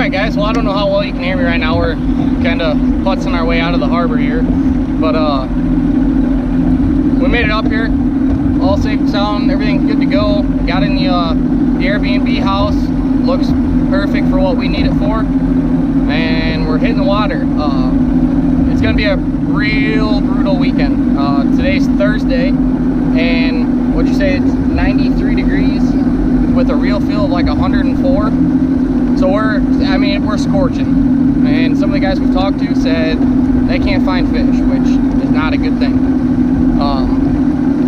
Alright guys, well I don't know how well you can hear me right now. We're kind of putzing our way out of the harbor here. But we made it up here. All safe and sound, everything's good to go. Got in the Airbnb house. Looks perfect for what we need it for. And we're hitting the water. It's gonna be a real brutal weekend. Today's Thursday, and what'd you say, it's 93 degrees with a real feel of like 104. So we're scorching. And some of the guys we've talked to said they can't find fish, which is not a good thing.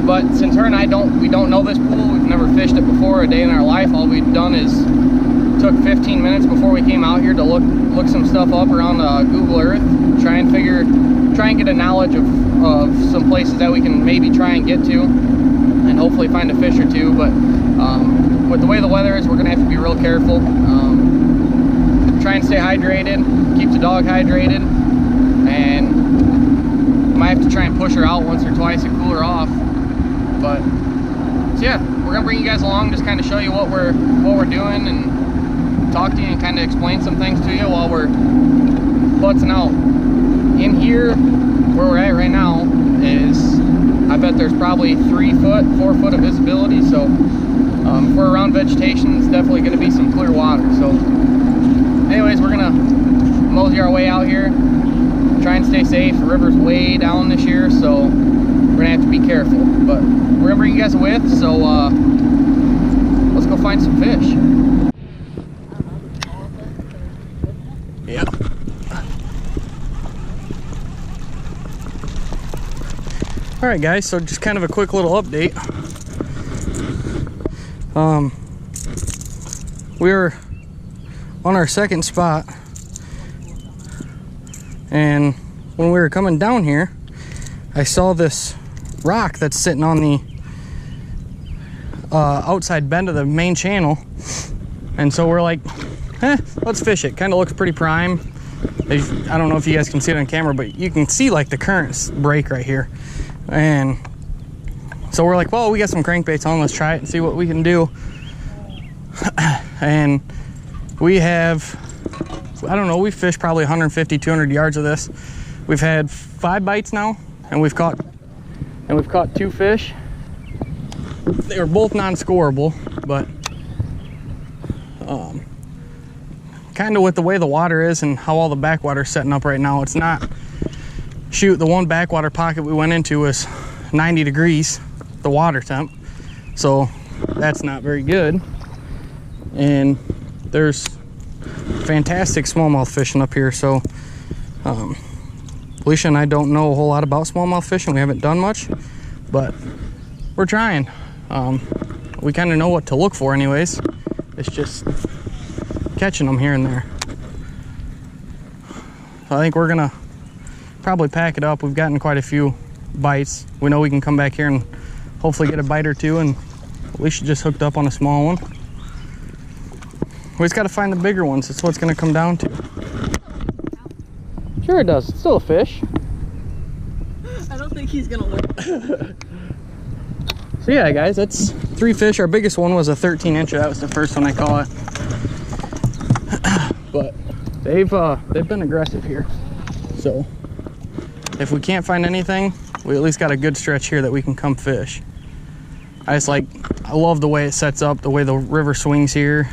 But since her and we don't know this pool, we've never fished it before a day in our life. All we've done is took 15 minutes before we came out here to look some stuff up around Google Earth, try and get a knowledge of some places that we can maybe try and get to, and hopefully find a fish or two. But with the way the weather is, we're gonna have to be real careful. Try and stay hydrated, keep the dog hydrated, and might have to try and push her out once or twice and cool her off. But so yeah, we're gonna bring you guys along, just kind of show you what we're doing, and talk to you and kind of explain some things to you while we're putzing out. In here, where we're at right now, is I bet there's probably 4 foot of visibility. So if we're around vegetation, it's definitely going to be some clear water. So anyways, we're gonna mosey our way out here, try and stay safe. The river's way down this year, so we're gonna have to be careful. But we're gonna bring you guys with, so let's go find some fish. Yep. All right guys, so just kind of a quick little update. We're on our second spot, and when we were coming down here, I saw this rock that's sitting on the outside bend of the main channel, and so we're like, let's fish it. Kind of looks pretty prime. I don't know if you guys can see it on camera, but you can see like the currents break right here. And so we're like, well, we got some crankbaits on, let's try it and see what we can do. And we have, I don't know, we fished probably 150, 200 yards of this. We've had 5 bites now, and we've caught 2 fish. They were both non-scoreable, but kind of with the way the water is and how all the backwater is setting up right now, it's not, shoot, the one backwater pocket we went into was 90 degrees, the water temp, so that's not very good. And there's fantastic smallmouth fishing up here, so Alicia and I don't know a whole lot about smallmouth fishing. We haven't done much, but we're trying. We kind of know what to look for anyways. It's just catching them here and there. So I think we're gonna probably pack it up. We've gotten quite a few bites. We know we can come back here and hopefully get a bite or two, and Alicia just hooked up on a small one. We just got to find the bigger ones. That's what's going to come down to. Sure it does. It's still a fish. I don't think he's going to look. So yeah, guys, that's 3 fish. Our biggest one was a 13-incher. That was the first one I caught. But they've been aggressive here. So if we can't find anything, we at least got a good stretch here that we can come fish. I love the way it sets up, the way the river swings here.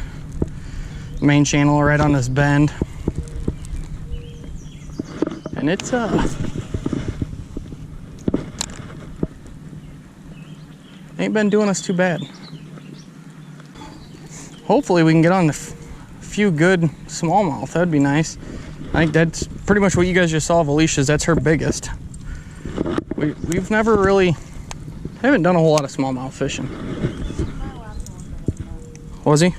Main channel right on this bend, and it's ain't been doing us too bad. Hopefully we can get on a few good smallmouth. That'd be nice. I think that's pretty much what you guys just saw of Alicia's. That's her biggest. We've never really haven't done a whole lot of smallmouth fishing. Was he?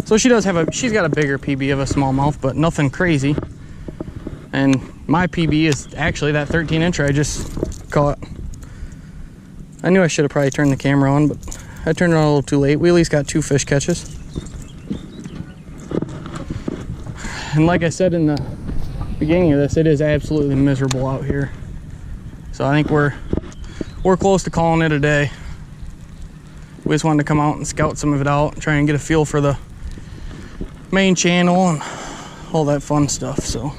So she's got a bigger PB of a smallmouth, but nothing crazy. And my PB is actually that 13-incher I just caught. I knew I should have probably turned the camera on, but I turned it on a little too late. We at least got 2 fish catches. And like I said in the beginning of this, it is absolutely miserable out here. So I think we're close to calling it a day. We just wanted to come out and scout some of it out, try and get a feel for the main channel and all that fun stuff. So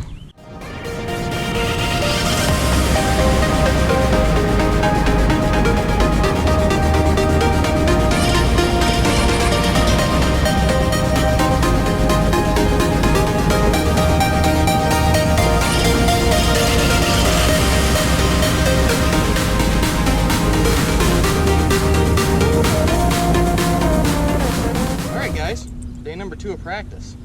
day number 2 of practice.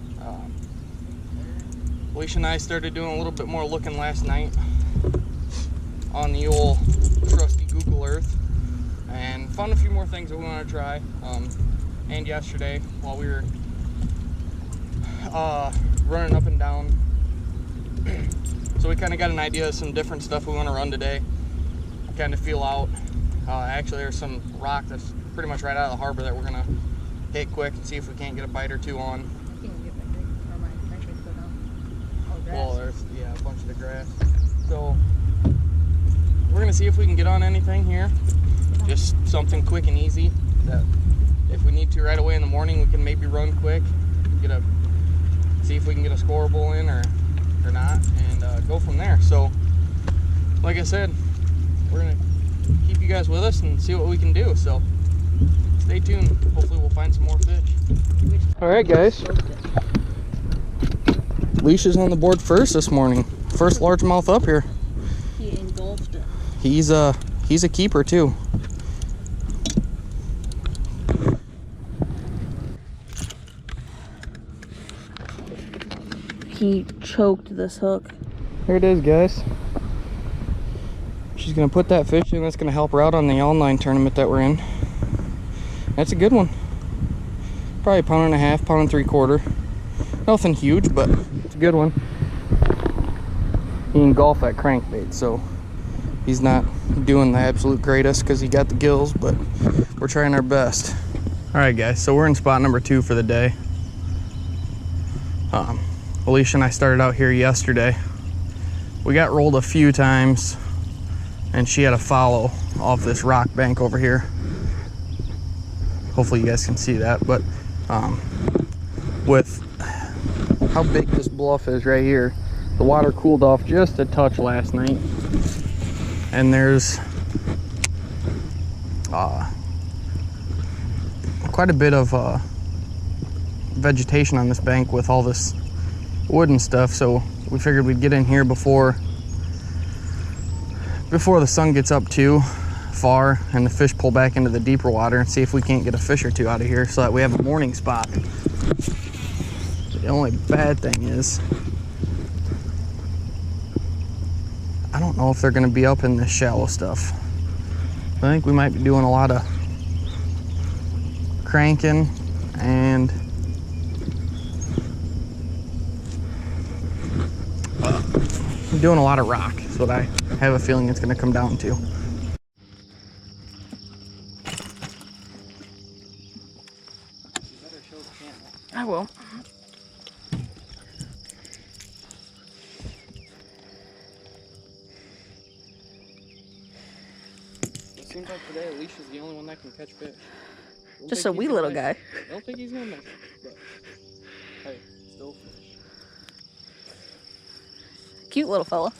Alicia and I started doing a little bit more looking last night on the old trusty Google Earth and found a few more things that we want to try. And yesterday while we were running up and down, so we kind of got an idea of some different stuff we want to run today, kind of feel out. Actually, there's some rock that's pretty much right out of the harbor that we're gonna hit quick and see if we can't get a bite or two on. Well, there's a bunch of the grass. So we're gonna see if we can get on anything here. Just something quick and easy that if we need to right away in the morning, we can maybe run quick, see if we can get a scoreable in or not, and go from there. So like I said, we're gonna keep you guys with us and see what we can do. So stay tuned. Hopefully we'll find some more fish. All right, guys. Alicia's on the board first this morning. First largemouth up here. He engulfed it. He's a keeper too. He choked this hook. Here it is, guys. She's gonna put that fish in. That's gonna help her out on the online tournament that we're in. That's a good one. Probably 1.5 pounds, 1.75 pounds. Nothing huge, but it's a good one. He engulfed that crankbait, so he's not doing the absolute greatest because he got the gills, but we're trying our best. All right, guys, so we're in spot number 2 for the day. Alicia and I started out here yesterday. We got rolled a few times, and she had a follow off this rock bank over here. Hopefully you guys can see that, but with how big this bluff is right here, the water cooled off just a touch last night, and there's quite a bit of vegetation on this bank with all this wood and stuff, so we figured we'd get in here before the sun gets up too far and the fish pull back into the deeper water and see if we can't get a fish or two out of here so that we have a morning spot. The only bad thing is I don't know if they're going to be up in this shallow stuff. I think we might be doing a lot of cranking and doing a lot of rock. That's what I have a feeling it's going to come down to. I will. It seems like today Alicia's the only one that can catch fish. Just a wee little guy. I don't think he's gonna miss it, but hey, still fish. Cute little fella.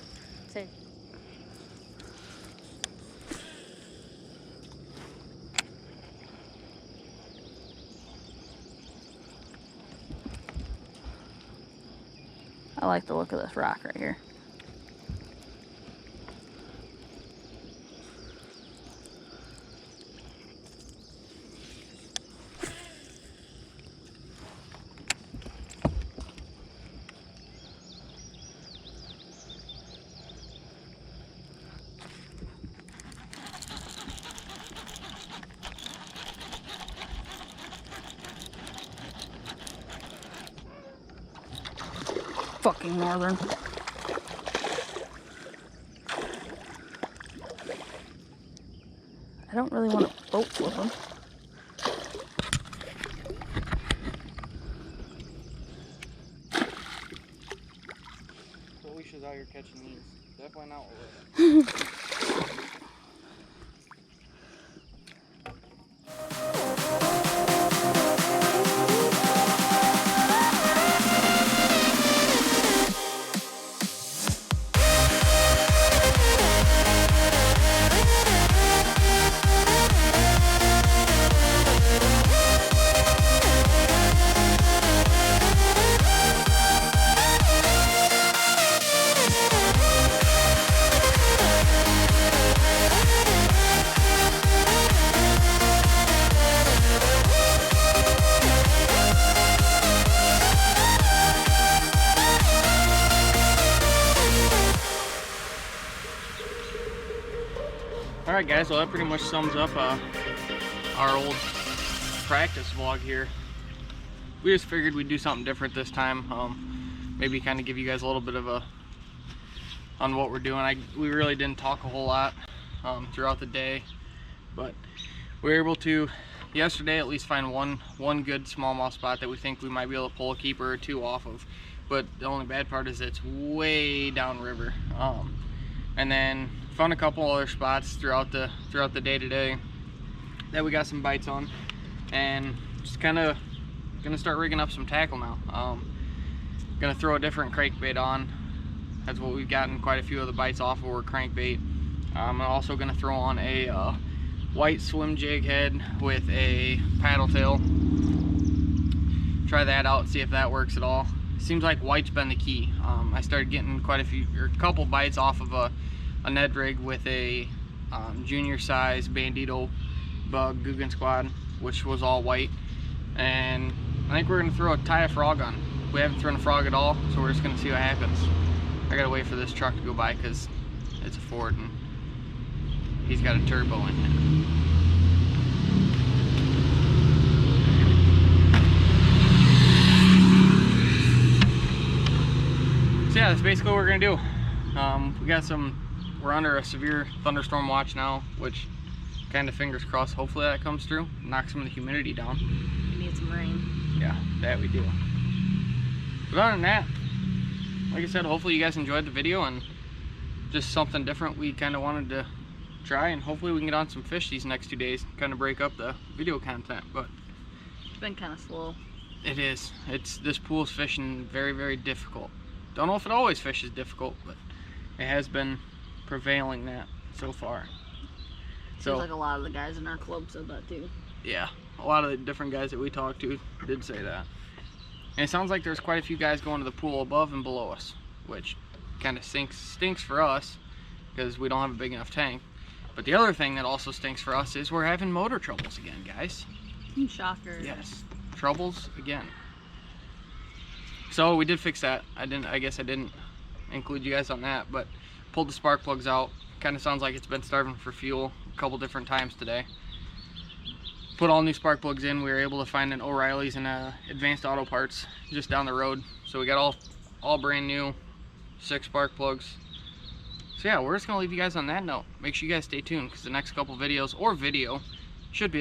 Say. I like the look of this rock right here. Fucking northern. I don't really want to boat flip them. So Alicia's out here catching these. Definitely not what we're Alright guys, well that pretty much sums up our old practice vlog here. We just figured we'd do something different this time. Maybe kind of give you guys a little bit of a on what we're doing. We really didn't talk a whole lot throughout the day, but we were able to yesterday at least find one good smallmouth spot that we think we might be able to pull a keeper or two off of. But the only bad part is it's way downriver. And then found a couple other spots throughout the day today that we got some bites on, and just kind of gonna start rigging up some tackle now. Gonna throw a different crankbait on. That's what we've gotten quite a few of the bites off of, were crankbait. I'm also gonna throw on a white swim jig head with a paddle tail. Try that out, see if that works at all. Seems like white's been the key. I started getting quite a couple bites off of a Ned rig with a junior size Bandito bug Googan Squad, which was all white. And I think we're gonna tie a frog on. We haven't thrown a frog at all, so we're just gonna see what happens. I gotta wait for this truck to go by because it's a Ford and he's got a turbo in it. So yeah, that's basically what we're gonna do. We're under a severe thunderstorm watch now, which kind of fingers crossed, hopefully that comes through, knock some of the humidity down. We need some rain. Yeah, that we do. But other than that, like I said, hopefully you guys enjoyed the video and just something different we kind of wanted to try, and hopefully we can get on some fish these next 2 days, kind of break up the video content. But It's been kind of slow. it is. This pool's fishing very, very difficult. Don't know if it always fishes difficult, but it has been prevailing that so far. Seems like a lot of the guys in our club said that too. Yeah, a lot of the different guys that we talked to did say that. And it sounds like there's quite a few guys going to the pool above and below us, which kind of stinks for us because we don't have a big enough tank. But the other thing that also stinks for us is we're having motor troubles again, guys. Shocker. Yes, troubles again. So we did fix that. I guess I didn't include you guys on that, but pulled the spark plugs out. Kind of sounds like it's been starving for fuel a couple different times today. Put all new spark plugs in. We were able to find an O'Reilly's and Advanced Auto Parts just down the road. So we got all brand new 6 spark plugs. So yeah, we're just gonna leave you guys on that note. Make sure you guys stay tuned because the next couple videos or video should be